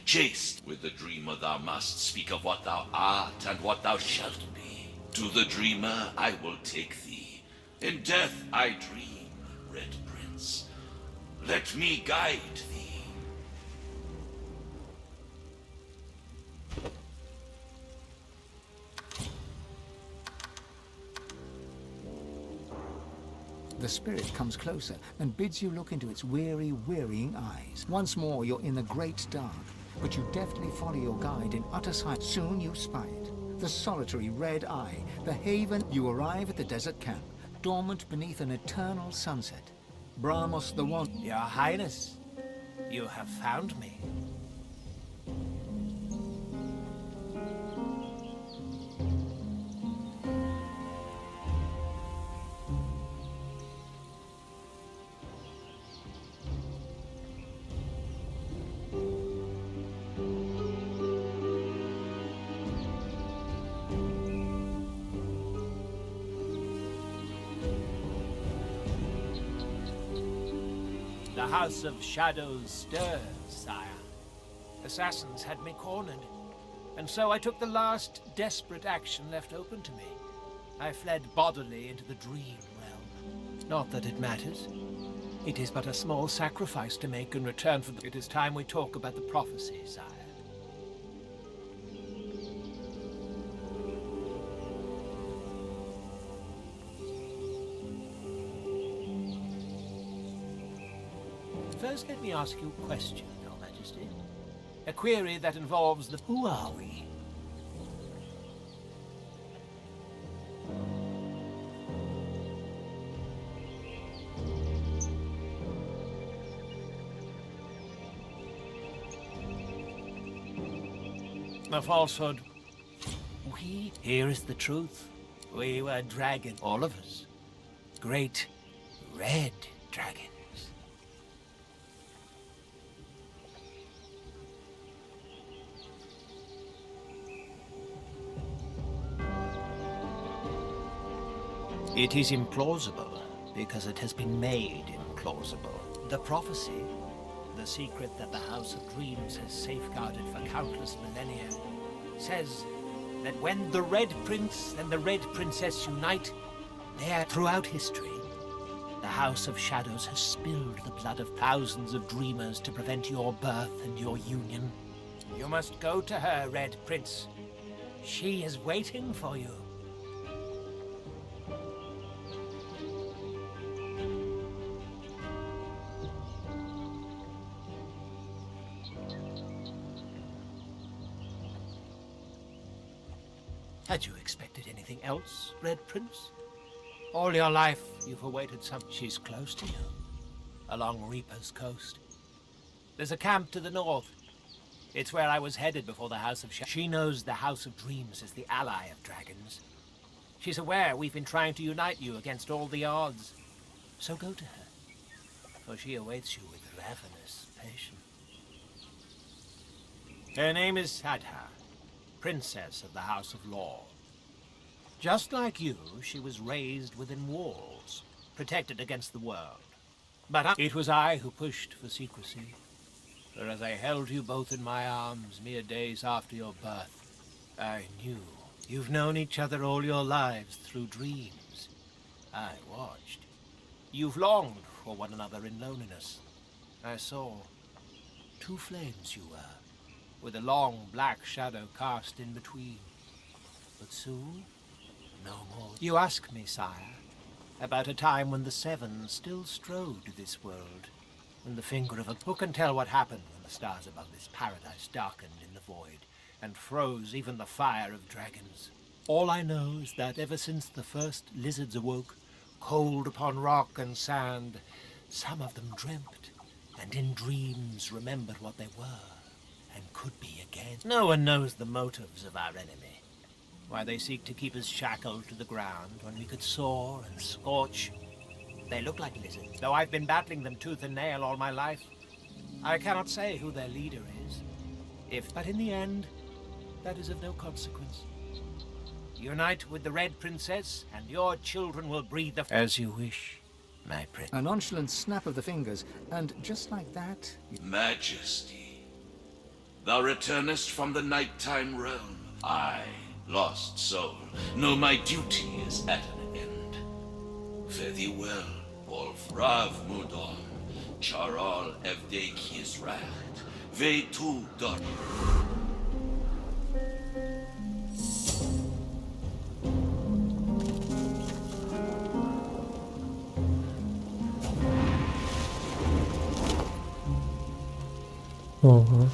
Chaste with the dreamer thou must speak of what thou art and what thou shalt be. To the dreamer I will take thee. In death I dream, Red Prince. Let me guide thee. The spirit comes closer and bids you look into its weary, wearying eyes. Once more, you're in the great dark, but you deftly follow your guide in utter silence. Soon you spy it. The solitary red eye, the haven. You arrive at the desert camp, dormant beneath an eternal sunset. Brahmos the One. Your Highness, you have found me. The House of Shadows stirs, sire. Assassins had me cornered, and so I took the last desperate action left open to me. I fled bodily into the dream realm. Not that it matters. It is but a small sacrifice to make in return for the... It is time we talk about the prophecy, sire. First, let me ask you a question, Your Majesty. A query that involves the... Who are we? A falsehood. Here is the truth. We were dragons, all of us. Great red dragons. It is implausible, because it has been made implausible. The prophecy, the secret that the House of Dreams has safeguarded for countless millennia, says that when the Red Prince and the Red Princess unite, there throughout history, the House of Shadows has spilled the blood of thousands of dreamers to prevent your birth and your union. You must go to her, Red Prince. She is waiting for you. Had you expected anything else, Red Prince? All your life you've awaited some... She's close to you, along Reaper's coast. There's a camp to the north. It's where I was headed before the House of She knows the House of Dreams is the ally of dragons. She's aware we've been trying to unite you against all the odds. So go to her, for she awaits you with ravenous patience. Her name is Sadha, Princess of the House of Law. Just like you, she was raised within walls, protected against the world. But it was I who pushed for secrecy. For as I held you both in my arms mere days after your birth, I knew. You've known each other all your lives through dreams. I watched. You've longed for one another in loneliness. I saw. 2 flames you were, with a long black shadow cast in between. But soon, no more. You ask me, sire, about a time when the Seven still strode this world, when the finger of a... Who can tell what happened when the stars above this paradise darkened in the void, and froze even the fire of dragons? All I know is that ever since the first lizards awoke, cold upon rock and sand, some of them dreamt, and in dreams remembered what they were, and could be again. No one knows the motives of our enemy, why they seek to keep us shackled to the ground when we could soar and scorch. They look like lizards, though I've been battling them tooth and nail all my life. I cannot say who their leader is. But in the end, that is of no consequence. Unite with the Red Princess, and your children will breathe the... As you wish, my prince. A nonchalant snap of the fingers, and just like that... Majesty, thou returnest from the nighttime realm. I, lost soul, know my duty is at an end. Fare thee well, Wolf Rav Mudon, Charal Evdek Yisracht, Ve tu dot. Ого.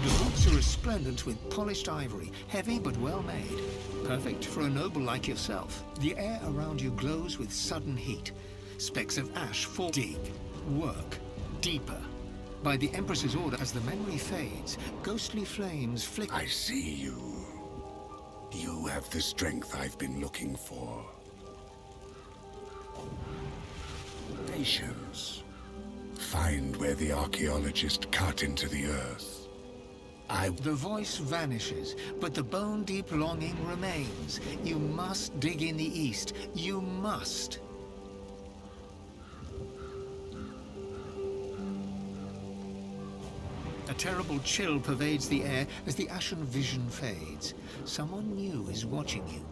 The boots are resplendent with polished ivory, heavy but well made. Perfect for a noble like yourself. The air around you glows with sudden heat. Specks of ash fall. Dig, work, deeper. By the Empress's order, as the memory fades, ghostly flames flicker. I see you. You have the strength I've been looking for. Patience. Find where the archaeologist cut into the earth. The voice vanishes, but the bone-deep longing remains. You must dig in the east. You must. A terrible chill pervades the air as the ashen vision fades. Someone new is watching you.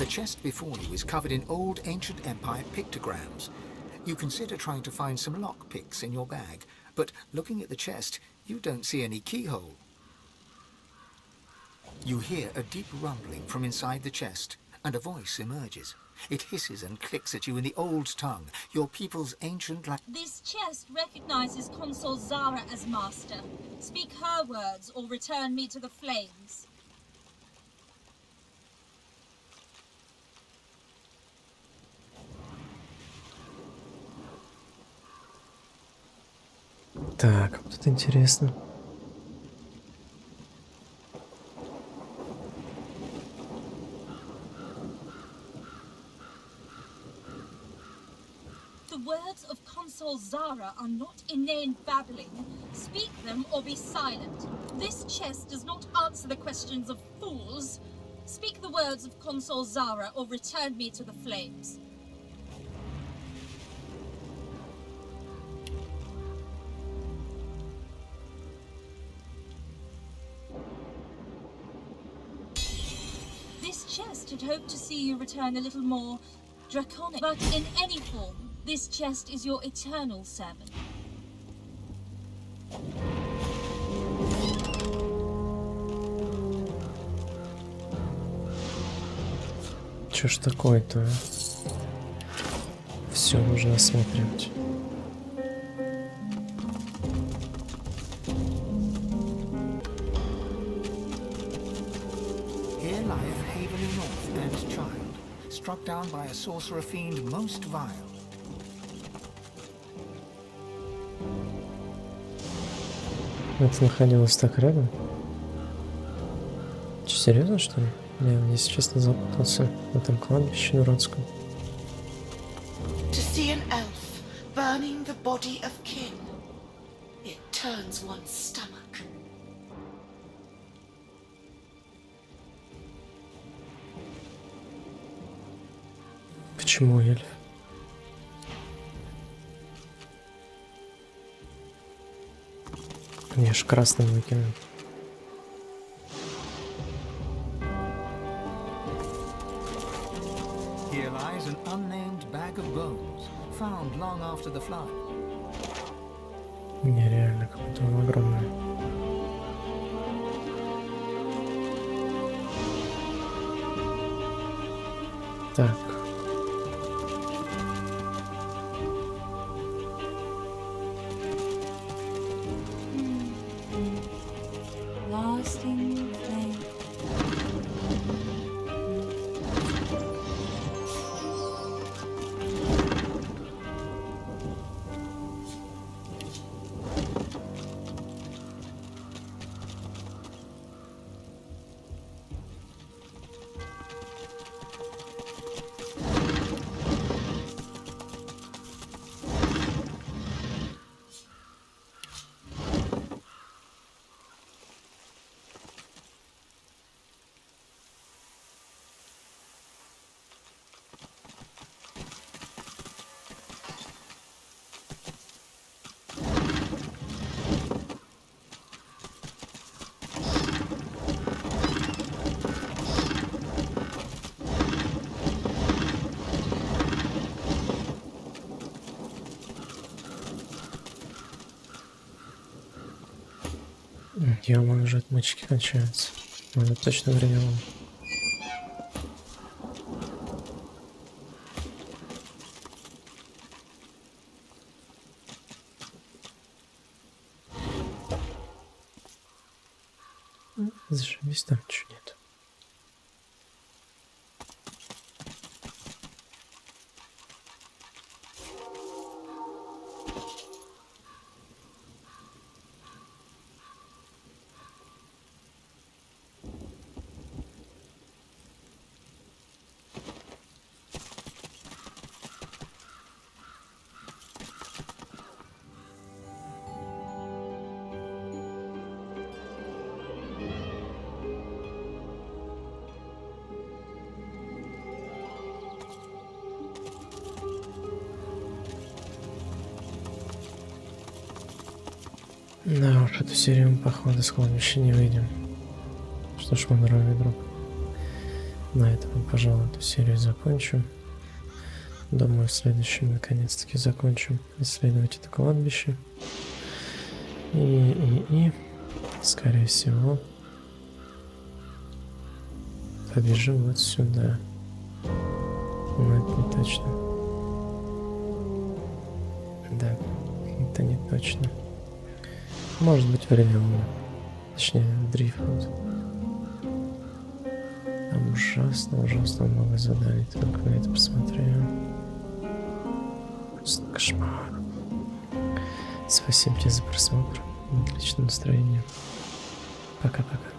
The chest before you is covered in old ancient empire pictograms. You consider trying to find some lockpicks in your bag, but looking at the chest, you don't see any keyhole. You hear a deep rumbling from inside the chest, and a voice emerges. It hisses and clicks at you in the old tongue, your people's ancient language. This chest recognizes Consul Zara as master. Speak her words or return me to the flames. Так, вот это интересно. The words of Consul Zara are not inane babbling. Speak them or be silent. This chest does not answer the questions of fools. Speak the words of Consul Zara or return me to the flames. This chest had hoped to see you return a little more draconic, but in any form, this chest is your eternal servant. Чё ж такое-то, а? Все нужно осматривать. Here lieth Haverly North and child, struck down by a sorcerer fiend most vile. Это находилось так рядом? Че, серьезно, что ли? Я, если честно, запутался в этом кладбище дурацком. To see an elf burning the body of kin, it turns one's stomach. Почему эльф? Я ж красным выкинул. Here lies an unnamed bag of bones, found long after the flood. Нереально, какое-то он огромное. Так. Lasting flame. Ё-моё, уже отмычки кончаются. Надо точно время. Зашибись, там ничего нет. Да уж, эту серию мы, походу, с кладбища не выйдем. Что ж, мой дорогой друг, На этом, пожалуй, эту серию закончим. Думаю, в следующем наконец-таки закончим исследовать это кладбище. И скорее всего, побежим вот сюда. Но это не точно. Да, это не точно. Может быть, временно. Точнее, дрифт. Там ужасно много заданий. Только на это посмотрю. Просто кошмар. Спасибо тебе за просмотр. Отличное настроение. Пока-пока.